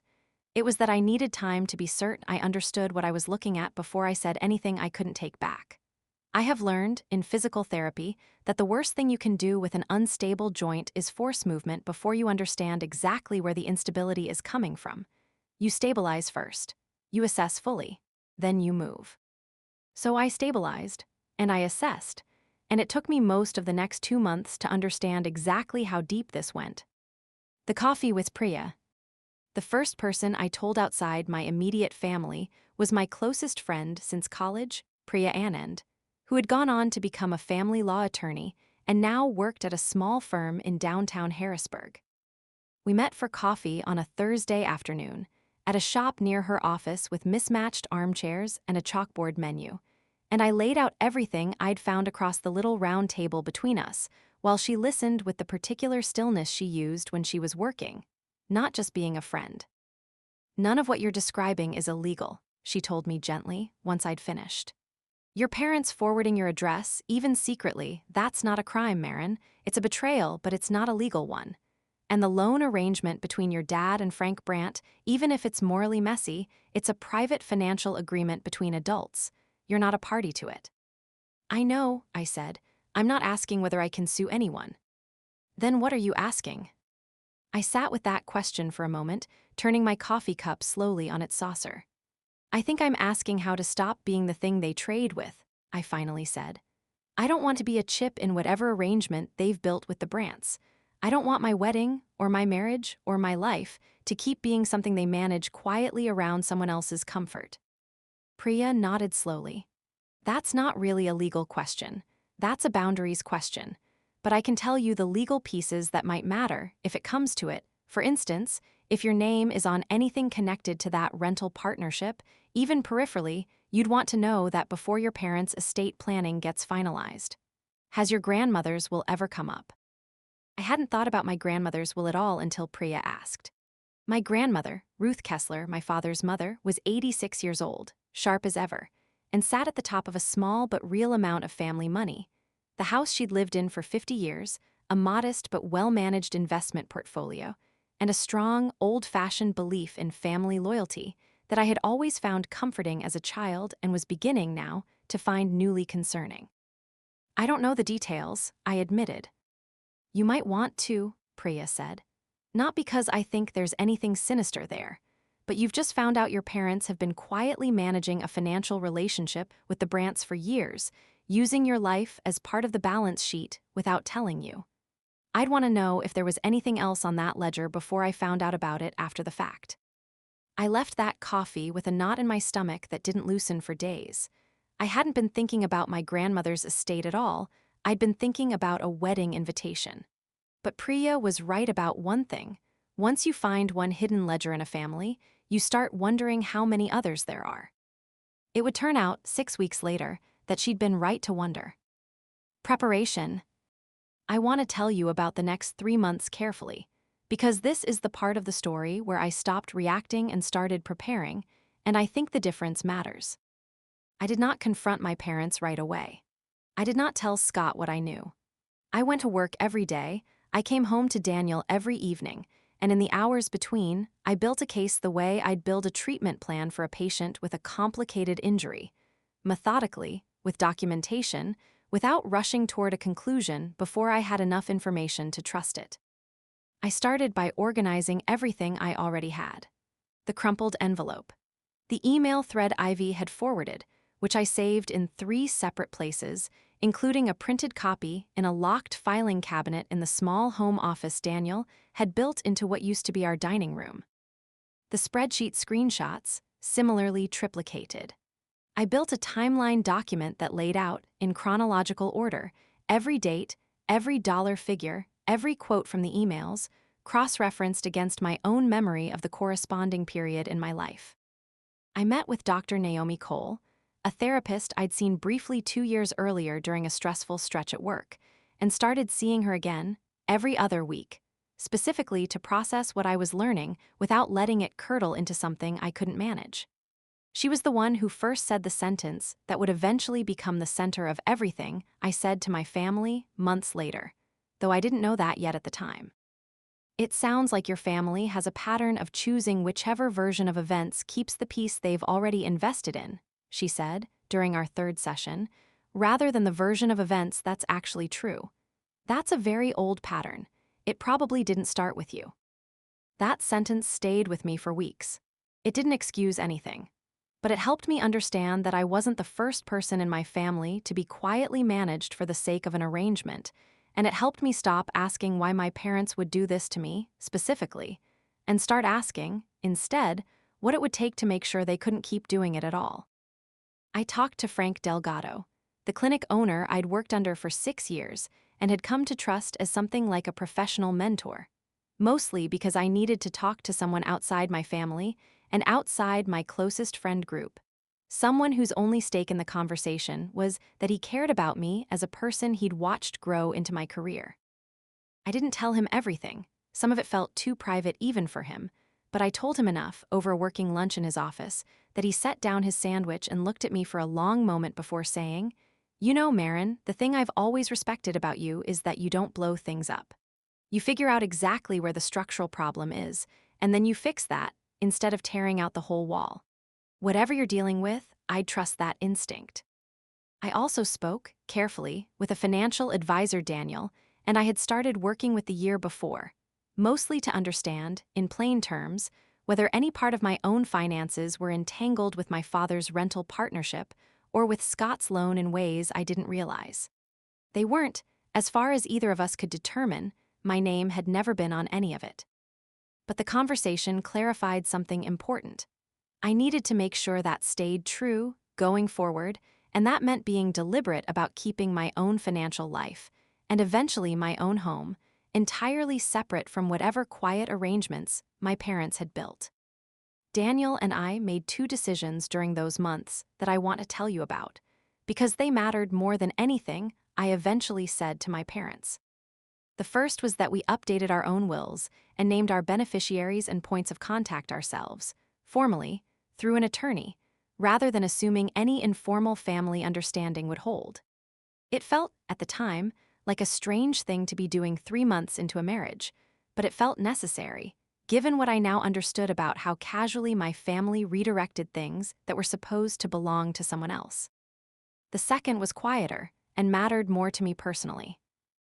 It was that I needed time to be certain I understood what I was looking at before I said anything I couldn't take back. I have learned, in physical therapy, that the worst thing you can do with an unstable joint is force movement before you understand exactly where the instability is coming from. You stabilize first. You assess fully. Then you move. So I stabilized, and I assessed, and it took me most of the next 2 months to understand exactly how deep this went. The coffee with Priya. The first person I told outside my immediate family was my closest friend since college, Priya Anand, who had gone on to become a family law attorney and now worked at a small firm in downtown Harrisburg. We met for coffee on a Thursday afternoon at a shop near her office with mismatched armchairs and a chalkboard menu, and I laid out everything I'd found across the little round table between us while she listened with the particular stillness she used when she was working, not just being a friend. "None of what you're describing is illegal," she told me gently once I'd finished. "Your parents forwarding your address, even secretly, that's not a crime, Marin. It's a betrayal, but it's not a legal one. And the loan arrangement between your dad and Frank Brandt, even if it's morally messy, it's a private financial agreement between adults. You're not a party to it." "I know," I said. "I'm not asking whether I can sue anyone." "Then what are you asking?" I sat with that question for a moment, turning my coffee cup slowly on its saucer. "I think I'm asking how to stop being the thing they trade with," I finally said. "I don't want to be a chip in whatever arrangement they've built with the Brandts. I don't want my wedding, or my marriage, or my life to keep being something they manage quietly around someone else's comfort." Priya nodded slowly. "That's not really a legal question. That's a boundaries question. But I can tell you the legal pieces that might matter if it comes to it. For instance, if your name is on anything connected to that rental partnership, even peripherally, you'd want to know that before your parents' estate planning gets finalized. Has your grandmother's will ever come up?" I hadn't thought about my grandmother's will at all until Priya asked. My grandmother, Ruth Kessler, my father's mother, was 86 years old, sharp as ever, and sat at the top of a small but real amount of family money. The house she'd lived in for 50 years, a modest but well-managed investment portfolio, and a strong, old-fashioned belief in family loyalty that I had always found comforting as a child and was beginning now to find newly concerning. "I don't know the details," I admitted. "You might want to," Priya said. "Not because I think there's anything sinister there, but you've just found out your parents have been quietly managing a financial relationship with the Brandts for years, using your life as part of the balance sheet without telling you. I'd want to know if there was anything else on that ledger before I found out about it after the fact." I left that coffee with a knot in my stomach that didn't loosen for days. I hadn't been thinking about my grandmother's estate at all. I'd been thinking about a wedding invitation. But Priya was right about one thing. Once you find one hidden ledger in a family, you start wondering how many others there are. It would turn out, 6 weeks later, that she'd been right to wonder. Preparation. I want to tell you about the next 3 months carefully, because this is the part of the story where I stopped reacting and started preparing, and I think the difference matters. I did not confront my parents right away. I did not tell Scott what I knew. I went to work every day, I came home to Daniel every evening, and in the hours between, I built a case the way I'd build a treatment plan for a patient with a complicated injury, methodically, with documentation, without rushing toward a conclusion before I had enough information to trust it. I started by organizing everything I already had. The crumpled envelope. The email thread Ivy had forwarded, which I saved in 3 separate places, including a printed copy in a locked filing cabinet in the small home office Daniel had built into what used to be our dining room. The spreadsheet screenshots, similarly triplicated. I built a timeline document that laid out, in chronological order, every date, every dollar figure, every quote from the emails, cross-referenced against my own memory of the corresponding period in my life. I met with Dr. Naomi Cole, a therapist I'd seen briefly 2 years earlier during a stressful stretch at work, and started seeing her again every other week, specifically to process what I was learning without letting it curdle into something I couldn't manage. She was the one who first said the sentence that would eventually become the center of everything I said to my family months later, though I didn't know that yet at the time. It sounds like your family has a pattern of choosing whichever version of events keeps the peace they've already invested in, she said, during our third session, rather than the version of events that's actually true. That's a very old pattern. It probably didn't start with you. That sentence stayed with me for weeks. It didn't excuse anything, but it helped me understand that I wasn't the first person in my family to be quietly managed for the sake of an arrangement, and it helped me stop asking why my parents would do this to me, specifically, and start asking, instead, what it would take to make sure they couldn't keep doing it at all. I talked to Frank Delgado, the clinic owner I'd worked under for 6 years and had come to trust as something like a professional mentor, mostly because I needed to talk to someone outside my family and outside my closest friend group. Someone whose only stake in the conversation was that he cared about me as a person he'd watched grow into my career. I didn't tell him everything. Some of it felt too private even for him, but I told him enough over a working lunch in his office that he set down his sandwich and looked at me for a long moment before saying, "You know, Marin, the thing I've always respected about you is that you don't blow things up. You figure out exactly where the structural problem is, and then you fix that instead of tearing out the whole wall. Whatever you're dealing with, I'd trust that instinct." I also spoke, carefully, with a financial advisor, Daniel, and I had started working with the year before, mostly to understand, in plain terms, whether any part of my own finances were entangled with my father's rental partnership or with Scott's loan in ways I didn't realize. They weren't, as far as either of us could determine. My name had never been on any of it. But the conversation clarified something important. I needed to make sure that stayed true, going forward, and that meant being deliberate about keeping my own financial life, and eventually my own home, entirely separate from whatever quiet arrangements my parents had built. Daniel and I made 2 decisions during those months that I want to tell you about, because they mattered more than anything I eventually said to my parents. The first was that we updated our own wills and named our beneficiaries and points of contact ourselves, formally, through an attorney, rather than assuming any informal family understanding would hold. It felt, at the time, like a strange thing to be doing 3 months into a marriage, but it felt necessary, given what I now understood about how casually my family redirected things that were supposed to belong to someone else. The second was quieter and mattered more to me personally.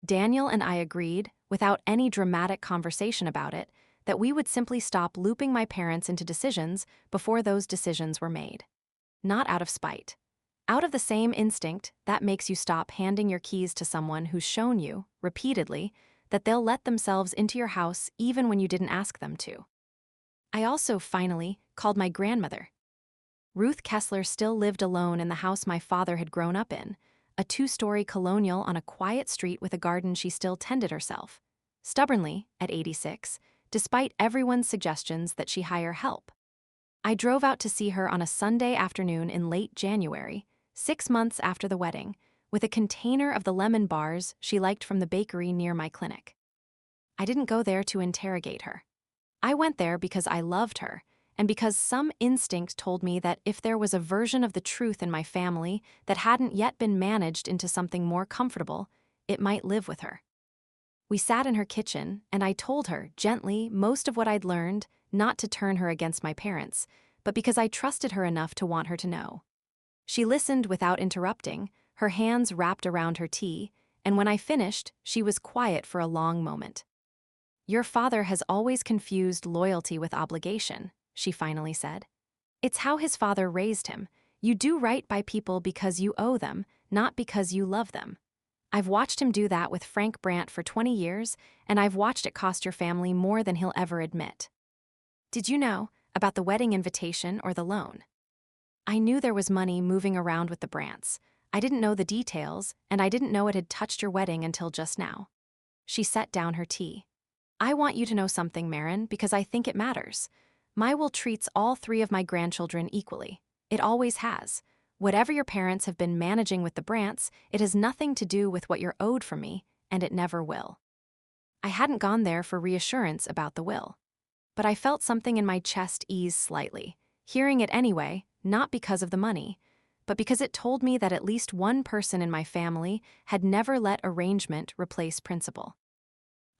Daniel and I agreed, without any dramatic conversation about it, that we would simply stop looping my parents into decisions before those decisions were made. Not out of spite. Out of the same instinct that makes you stop handing your keys to someone who's shown you, repeatedly, that they'll let themselves into your house even when you didn't ask them to. I also, finally, called my grandmother. Ruth Kessler still lived alone in the house my father had grown up in, a 2-story colonial on a quiet street with a garden she still tended herself, stubbornly, at 86, despite everyone's suggestions that she hire help. I drove out to see her on a Sunday afternoon in late January, 6 months after the wedding, with a container of the lemon bars she liked from the bakery near my clinic. I didn't go there to interrogate her. I went there because I loved her, and because some instinct told me that if there was a version of the truth in my family that hadn't yet been managed into something more comfortable, it might live with her. We sat in her kitchen, and I told her, gently, most of what I'd learned, not to turn her against my parents, but because I trusted her enough to want her to know. She listened without interrupting, her hands wrapped around her tea, and when I finished, she was quiet for a long moment. "Your father has always confused loyalty with obligation," she finally said. "It's how his father raised him. You do right by people because you owe them, not because you love them. I've watched him do that with Frank Brandt for 20 years, and I've watched it cost your family more than he'll ever admit." Did you know about the wedding invitation or the loan? I knew there was money moving around with the Brandts. I didn't know the details, and I didn't know it had touched your wedding until just now. She set down her tea. "I want you to know something, Marin, because I think it matters. My will treats all three of my grandchildren equally. It always has. Whatever your parents have been managing with the Brants, it has nothing to do with what you're owed from me, and it never will. I hadn't gone there for reassurance about the will. But I felt something in my chest ease slightly, hearing it anyway, not because of the money, but because it told me that at least one person in my family had never let arrangement replace principle.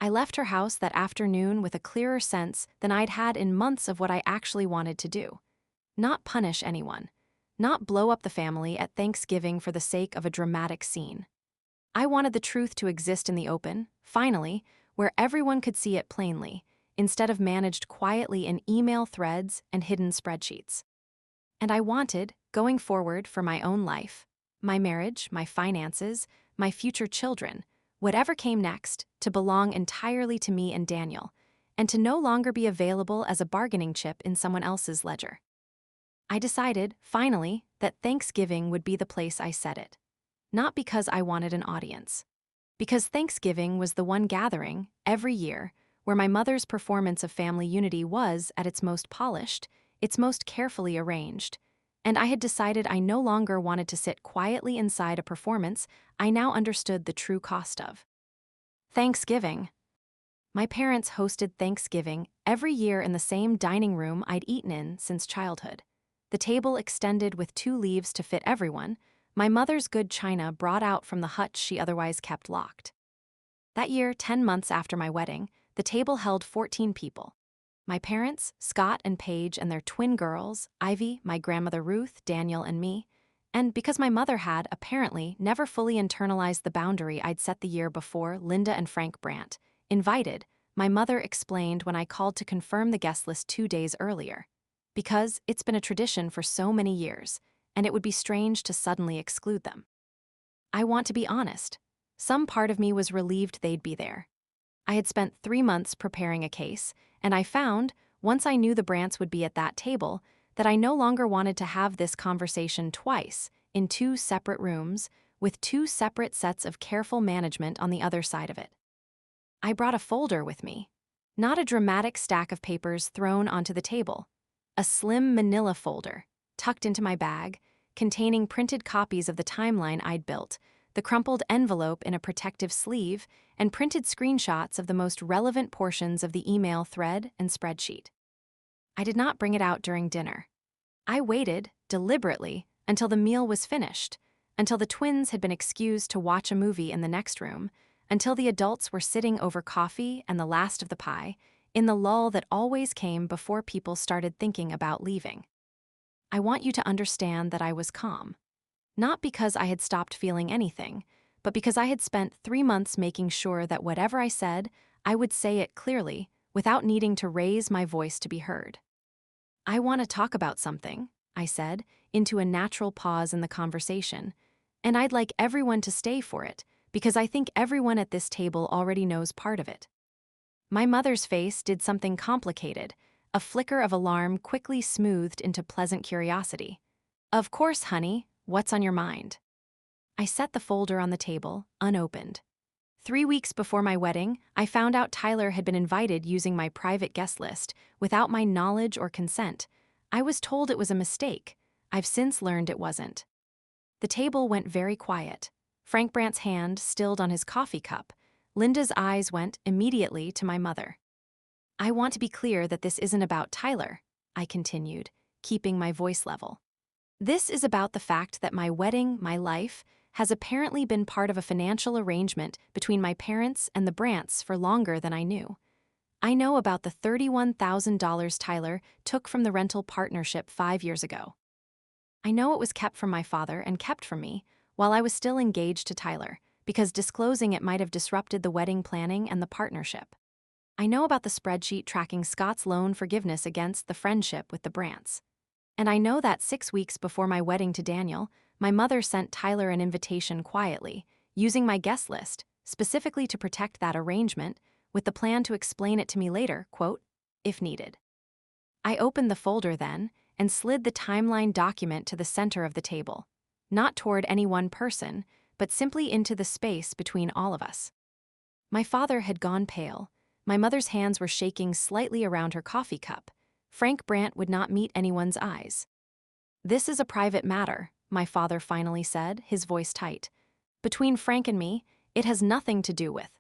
I left her house that afternoon with a clearer sense than I'd had in months of what I actually wanted to do. Not punish anyone. Not blow up the family at Thanksgiving for the sake of a dramatic scene. I wanted the truth to exist in the open, finally, where everyone could see it plainly, instead of managed quietly in email threads and hidden spreadsheets. And I wanted, going forward for my own life, my marriage, my finances, my future children, whatever came next, to belong entirely to me and Daniel, and to no longer be available as a bargaining chip in someone else's ledger. I decided, finally, that Thanksgiving would be the place I said it. Not because I wanted an audience. Because Thanksgiving was the one gathering, every year, where my mother's performance of family unity was, at its most polished, its most carefully arranged, and I had decided I no longer wanted to sit quietly inside a performance I now understood the true cost of. Thanksgiving. My parents hosted Thanksgiving every year in the same dining room I'd eaten in since childhood. The table extended with 2 leaves to fit everyone, my mother's good china brought out from the hutch she otherwise kept locked. That year, 10 months after my wedding, the table held 14 people. My parents, Scott and Paige, and their twin girls, Ivy, my grandmother Ruth, Daniel, and me. And because my mother had, apparently, never fully internalized the boundary I'd set the year before, Linda and Frank Brandt, invited, my mother explained when I called to confirm the guest list 2 days earlier. Because it's been a tradition for so many years, and it would be strange to suddenly exclude them. I want to be honest. Some part of me was relieved they'd be there. I had spent 3 months preparing a case, and I found, once I knew the Brants would be at that table, that I no longer wanted to have this conversation twice, in 2 separate rooms, with 2 separate sets of careful management on the other side of it. I brought a folder with me. Not a dramatic stack of papers thrown onto the table. A slim manila folder, tucked into my bag, containing printed copies of the timeline I'd built, the crumpled envelope in a protective sleeve, and printed screenshots of the most relevant portions of the email thread and spreadsheet. I did not bring it out during dinner. I waited, deliberately, until the meal was finished, until the twins had been excused to watch a movie in the next room, until the adults were sitting over coffee and the last of the pie, in the lull that always came before people started thinking about leaving. I want you to understand that I was calm. Not because I had stopped feeling anything, but because I had spent 3 months making sure that whatever I said, I would say it clearly, without needing to raise my voice to be heard. I want to talk about something, I said, into a natural pause in the conversation, and I'd like everyone to stay for it, because I think everyone at this table already knows part of it. My mother's face did something complicated. A flicker of alarm quickly smoothed into pleasant curiosity. Of course, honey, what's on your mind? I set the folder on the table, unopened. 3 weeks before my wedding, I found out Tyler had been invited using my private guest list, without my knowledge or consent. I was told it was a mistake. I've since learned it wasn't. The table went very quiet. Frank Brandt's hand stilled on his coffee cup. Linda's eyes went immediately to my mother. I want to be clear that this isn't about Tyler, I continued, keeping my voice level. This is about the fact that my wedding, my life, has apparently been part of a financial arrangement between my parents and the Brandts for longer than I knew. I know about the $31,000 Tyler took from the rental partnership 5 years ago. I know it was kept from my father and kept from me while I was still engaged to Tyler, because disclosing it might have disrupted the wedding planning and the partnership. I know about the spreadsheet tracking Scott's loan forgiveness against the friendship with the Brandts. And I know that 6 weeks before my wedding to Daniel, my mother sent Tyler an invitation quietly, using my guest list, specifically to protect that arrangement, with the plan to explain it to me later, quote, if needed. I opened the folder then, and slid the timeline document to the center of the table, not toward any one person, but simply into the space between all of us. My father had gone pale. My mother's hands were shaking slightly around her coffee cup. Frank Brandt would not meet anyone's eyes. "This is a private matter," my father finally said, his voice tight. "Between Frank and me, it has nothing to do with."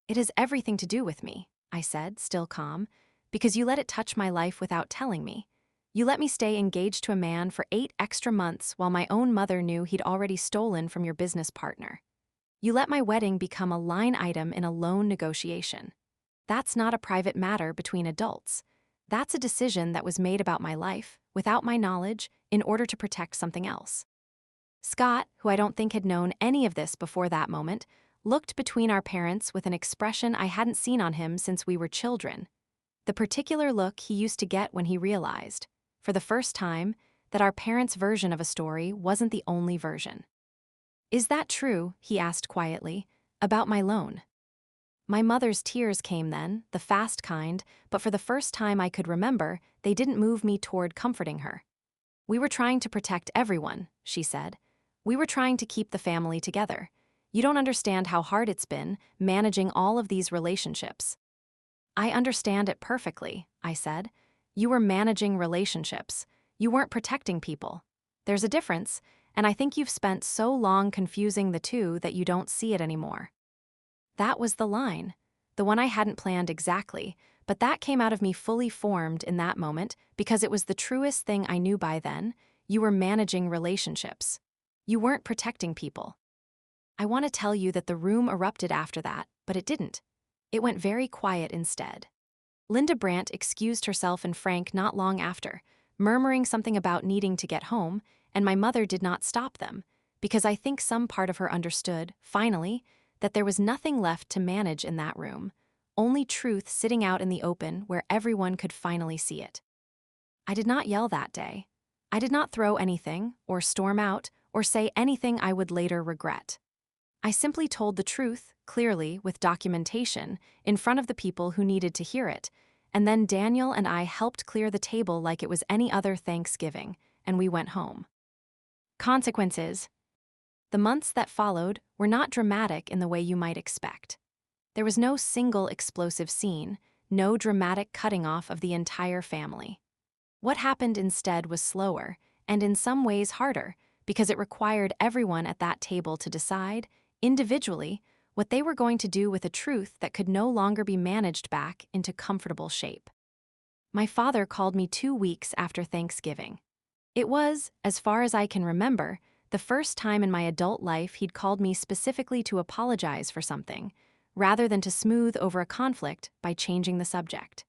"It has everything to do with me," I said, still calm, "because you let it touch my life without telling me. You let me stay engaged to a man for 8 extra months while my own mother knew he'd already stolen from your business partner. You let my wedding become a line item in a loan negotiation. That's not a private matter between adults. That's a decision that was made about my life, without my knowledge, in order to protect something else." Scott, who I don't think had known any of this before that moment, looked between our parents with an expression I hadn't seen on him since we were children. The particular look he used to get when he realized, for the first time, that our parents' version of a story wasn't the only version. "Is that true?" he asked quietly, "about my loan?" My mother's tears came then, the fast kind, but for the first time I could remember, they didn't move me toward comforting her. "We were trying to protect everyone," she said. "We were trying to keep the family together. You don't understand how hard it's been, managing all of these relationships." "I understand it perfectly," I said. "You were managing relationships. You weren't protecting people. There's a difference, and I think you've spent so long confusing the two that you don't see it anymore." That was the line, the one I hadn't planned exactly, but that came out of me fully formed in that moment because it was the truest thing I knew by then. You were managing relationships. You weren't protecting people. I want to tell you that the room erupted after that, but it didn't. It went very quiet instead. Linda Brandt excused herself and Frank not long after, murmuring something about needing to get home, and my mother did not stop them, because I think some part of her understood, finally, that there was nothing left to manage in that room, only truth sitting out in the open where everyone could finally see it. I did not yell that day. I did not throw anything, or storm out, or say anything I would later regret. I simply told the truth, clearly, with documentation, in front of the people who needed to hear it, and then Daniel and I helped clear the table like it was any other Thanksgiving, and we went home. Consequences. The months that followed were not dramatic in the way you might expect. There was no single explosive scene, no dramatic cutting off of the entire family. What happened instead was slower, and in some ways harder, because it required everyone at that table to decide, individually, what they were going to do with a truth that could no longer be managed back into comfortable shape. My father called me 2 weeks after Thanksgiving. It was, as far as I can remember, the first time in my adult life he'd called me specifically to apologize for something, rather than to smooth over a conflict by changing the subject.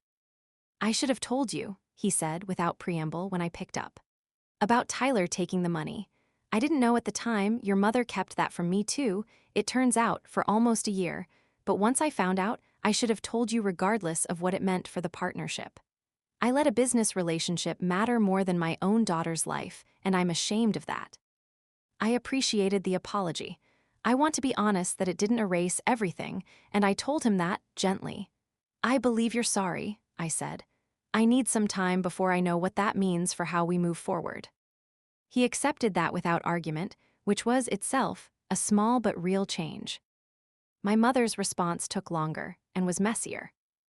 "I should have told you," he said without preamble when I picked up. "About Tyler taking the money. I didn't know at the time, your mother kept that from me too, it turns out, for almost a year, but once I found out, I should have told you regardless of what it meant for the partnership. I let a business relationship matter more than my own daughter's life, and I'm ashamed of that." I appreciated the apology. I want to be honest that it didn't erase everything, and I told him that, gently. "I believe you're sorry," I said. "I need some time before I know what that means for how we move forward." He accepted that without argument, which was itself a small but real change. My mother's response took longer and was messier.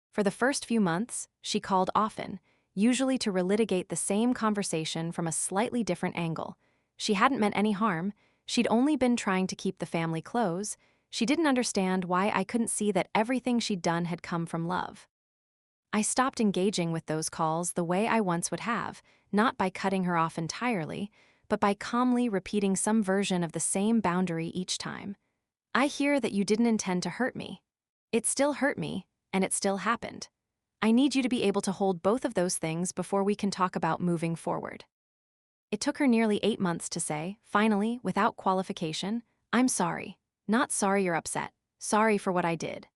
For the first few months, she called often, usually to relitigate the same conversation from a slightly different angle. She hadn't meant any harm. She'd only been trying to keep the family close. She didn't understand why I couldn't see that everything she'd done had come from love. I stopped engaging with those calls the way I once would have, not by cutting her off entirely, but by calmly repeating some version of the same boundary each time. "I hear that you didn't intend to hurt me. It still hurt me, and it still happened. I need you to be able to hold both of those things before we can talk about moving forward." It took her nearly 8 months to say, finally, without qualification, "I'm sorry. Not sorry you're upset. Sorry for what I did."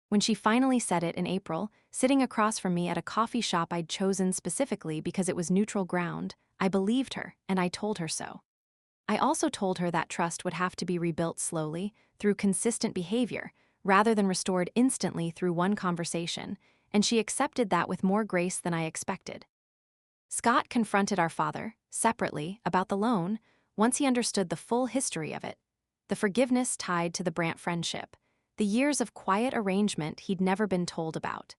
When she finally said it in April, sitting across from me at a coffee shop I'd chosen specifically because it was neutral ground, I believed her, and I told her so. I also told her that trust would have to be rebuilt slowly, through consistent behavior, rather than restored instantly through one conversation, and she accepted that with more grace than I expected. Scott confronted our father, separately, about the loan, once he understood the full history of it, the forgiveness tied to the Brandt friendship, the years of quiet arrangement he'd never been told about.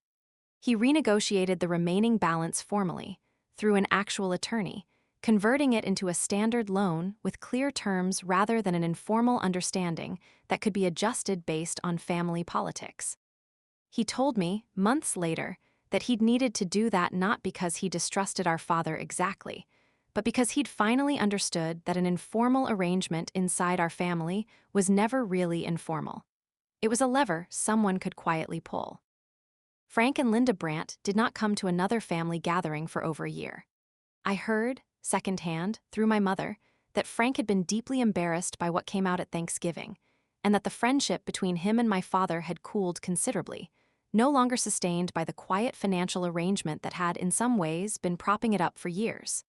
He renegotiated the remaining balance formally, through an actual attorney, converting it into a standard loan with clear terms rather than an informal understanding that could be adjusted based on family politics. He told me, months later, that he'd needed to do that not because he distrusted our father exactly, but because he'd finally understood that an informal arrangement inside our family was never really informal. It was a lever someone could quietly pull. Frank and Linda Brandt did not come to another family gathering for over a year. I heard, secondhand, through my mother, that Frank had been deeply embarrassed by what came out at Thanksgiving, and that the friendship between him and my father had cooled considerably, no longer sustained by the quiet financial arrangement that had, in some ways, been propping it up for years.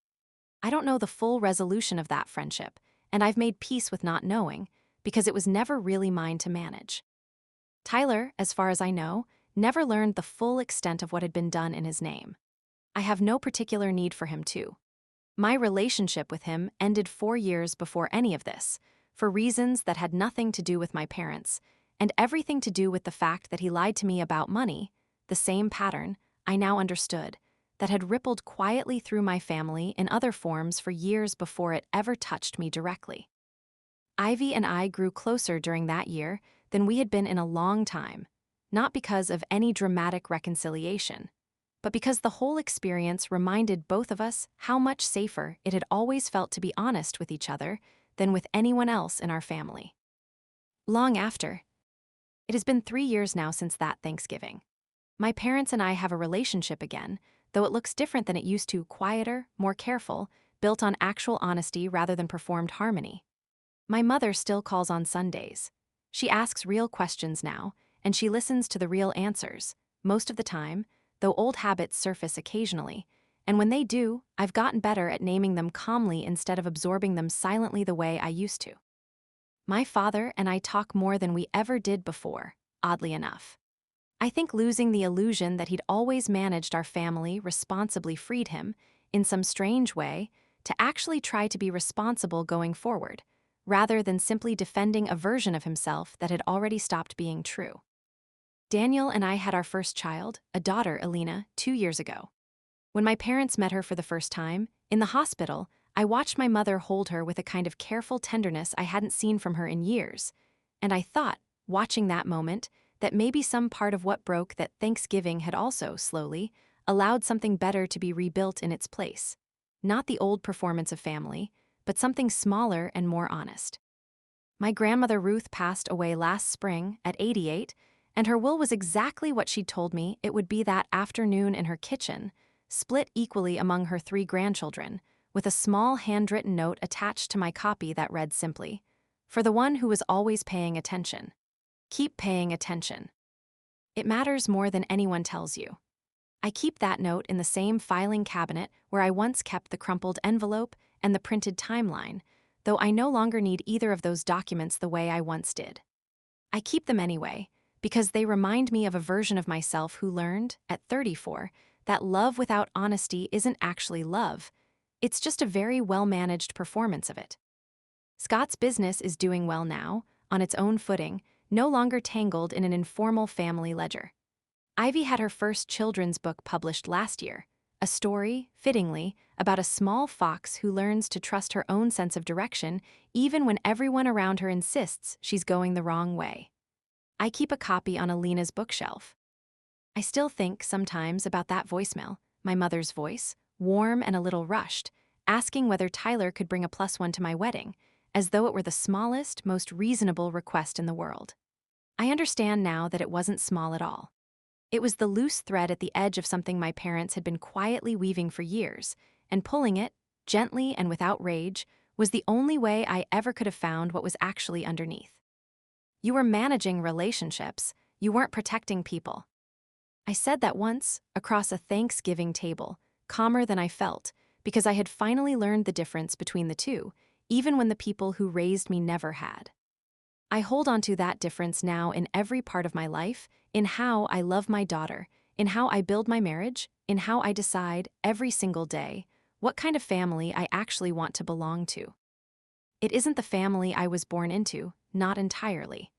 I don't know the full resolution of that friendship, and I've made peace with not knowing, because it was never really mine to manage. Tyler, as far as I know, never learned the full extent of what had been done in his name. I have no particular need for him to. My relationship with him ended 4 years before any of this, for reasons that had nothing to do with my parents, and everything to do with the fact that he lied to me about money, the same pattern, I now understood, that had rippled quietly through my family in other forms for years before it ever touched me directly. Ivy and I grew closer during that year than we had been in a long time, not because of any dramatic reconciliation, but because the whole experience reminded both of us how much safer it had always felt to be honest with each other than with anyone else in our family. Long after. It has been 3 years now since that Thanksgiving. My parents and I have a relationship again, though it looks different than it used to, quieter, more careful, built on actual honesty rather than performed harmony. My mother still calls on Sundays. She asks real questions now, and she listens to the real answers, most of the time, though old habits surface occasionally, and when they do, I've gotten better at naming them calmly instead of absorbing them silently the way I used to. My father and I talk more than we ever did before, oddly enough. I think losing the illusion that he'd always managed our family responsibly freed him, in some strange way, to actually try to be responsible going forward, rather than simply defending a version of himself that had already stopped being true. Daniel and I had our first child, a daughter, Alina, 2 years ago. When my parents met her for the first time, in the hospital, I watched my mother hold her with a kind of careful tenderness I hadn't seen from her in years, and I thought, watching that moment, that maybe some part of what broke that Thanksgiving had also, slowly, allowed something better to be rebuilt in its place. Not the old performance of family, but something smaller and more honest. My grandmother Ruth passed away last spring, at 88, and her will was exactly what she'd told me it would be that afternoon in her kitchen, split equally among her 3 grandchildren, with a small handwritten note attached to my copy that read simply, "For the one who is always paying attention. Keep paying attention. It matters more than anyone tells you." I keep that note in the same filing cabinet where I once kept the crumpled envelope and the printed timeline, though I no longer need either of those documents the way I once did. I keep them anyway, because they remind me of a version of myself who learned, at 34, that love without honesty isn't actually love. It's just a very well-managed performance of it. Scott's business is doing well now, on its own footing, no longer tangled in an informal family ledger. Ivy had her first children's book published last year, a story, fittingly, about a small fox who learns to trust her own sense of direction even when everyone around her insists she's going the wrong way. I keep a copy on Alina's bookshelf. I still think sometimes about that voicemail, my mother's voice, warm and a little rushed, asking whether Tyler could bring a +1 to my wedding, as though it were the smallest, most reasonable request in the world. I understand now that it wasn't small at all. It was the loose thread at the edge of something my parents had been quietly weaving for years, and pulling it, gently and without rage, was the only way I ever could have found what was actually underneath. You were managing relationships, you weren't protecting people. I said that once, across a Thanksgiving table, calmer than I felt, because I had finally learned the difference between the two, even when the people who raised me never had. I hold on to that difference now in every part of my life, in how I love my daughter, in how I build my marriage, in how I decide, every single day, what kind of family I actually want to belong to. It isn't the family I was born into, not entirely.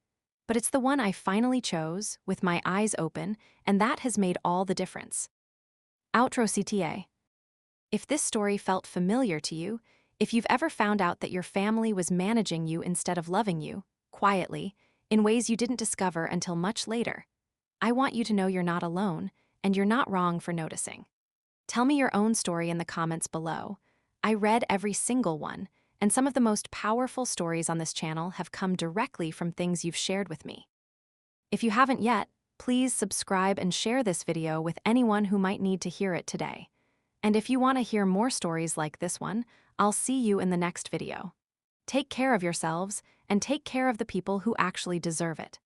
but it's the one I finally chose, with my eyes open, and that has made all the difference. Outro CTA. If this story felt familiar to you, if you've ever found out that your family was managing you instead of loving you, quietly, in ways you didn't discover until much later, I want you to know you're not alone, and you're not wrong for noticing. Tell me your own story in the comments below. I read every single one, and some of the most powerful stories on this channel have come directly from things you've shared with me. If you haven't yet, please subscribe and share this video with anyone who might need to hear it today. And if you want to hear more stories like this one, I'll see you in the next video. Take care of yourselves, and take care of the people who actually deserve it.